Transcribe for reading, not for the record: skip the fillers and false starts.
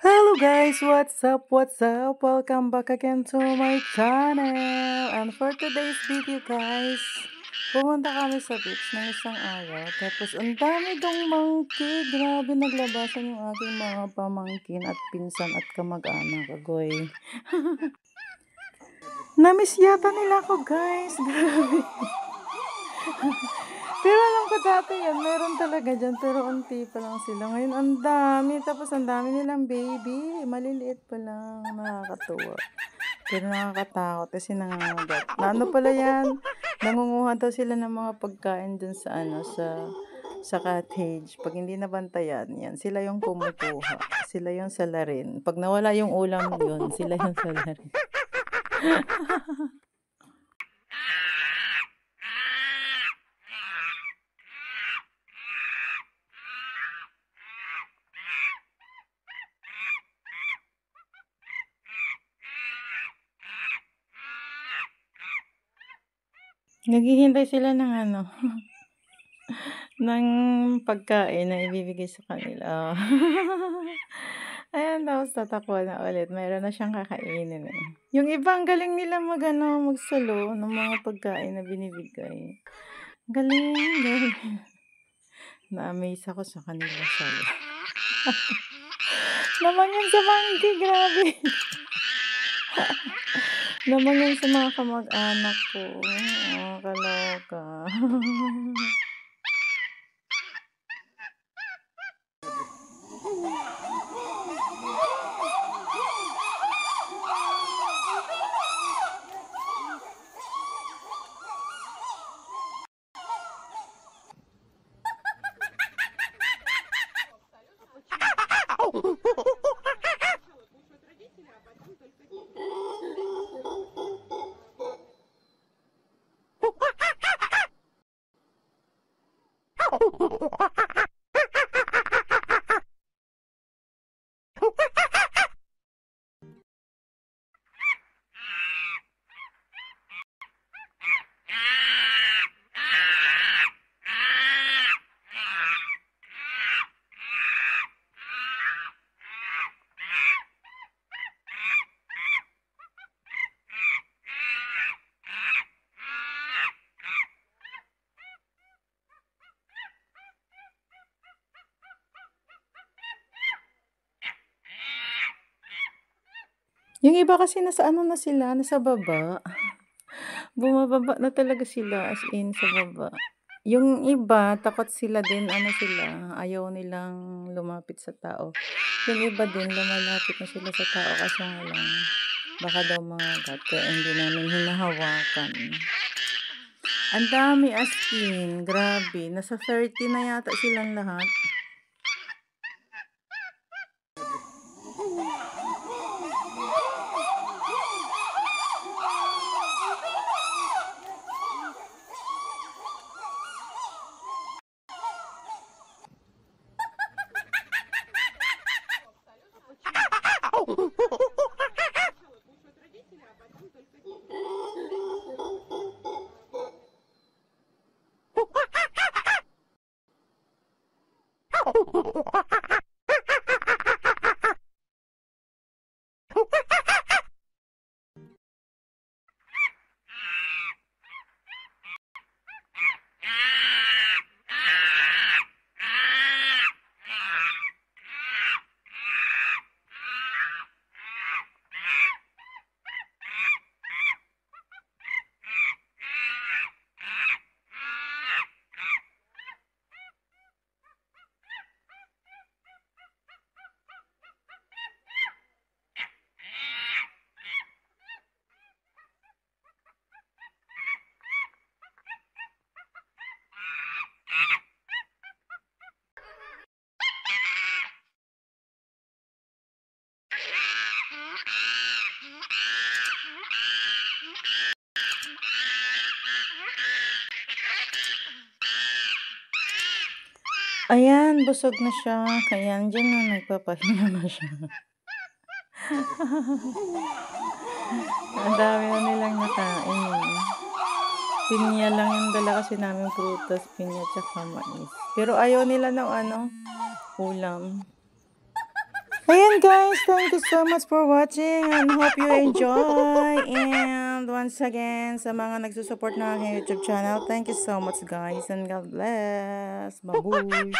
Hello guys, what's up? What's up? Welcome back again to my channel. And for today's video guys, pumunta kami sa beach ng isang araw. Tapos ang dami dong monkey. Grabe naglabasan yung aking mga pamangkin at pinsan at kamag-anak. Agoy. Namiss yata nila ako guys. Grabe. Pero alam ko dati yan, meron talaga dyan, pero unti pa lang sila. Ngayon, ang dami, tapos ang dami nilang baby. Maliliit pa lang, nakakatuwa. Pero nakakatakot kasi nangangagat. Na ano pala yan, nangunguha daw sila ng mga pagkain dun sa sa cottage. Pag hindi nabantayan, yan, sila yung kumukuha. Sila yung salarin. Pag nawala yung ulam yun, sila yung salarin. Naghihintay sila ng ano, ng pagkain na ibibigay sa kanila. Ayan, tapos tatakbo na ulit. Meron na siyang kakainin eh. Yung iba, ang galing nila magsalo ng mga pagkain na binibigay. Galing, galing. Na-amaze ako sa kanila salo. Naman yan sa monkey, grabe. Naman yan sa mga kamag-anak ko. Oh, kaloka. Yung iba kasi nasa ano na sila, nasa baba. Bumababa na talaga sila as in sa baba. Yung iba, takot sila din, ano sila, ayaw nilang lumapit sa tao. Yung iba din, lumalapit na sila sa tao kasi nga lang, baka daw mangagat, kaya hindi namin hinahawakan. Ang dami as in, grabe, nasa 30 na yata silang lahat. Ayan, busog na siya. Kaya dyan na nagpapahinga na siya. Ang dami na nilang nakain. Pinya lang yung dala kasi namin prutas, pinya tsaka mais. Pero ayaw nila ng ano, ulam. Ayan guys, thank you so much for watching and hope you enjoy. And once again, sa mga nagsusupport ng aking YouTube channel, thank you so much guys and God bless. Babush!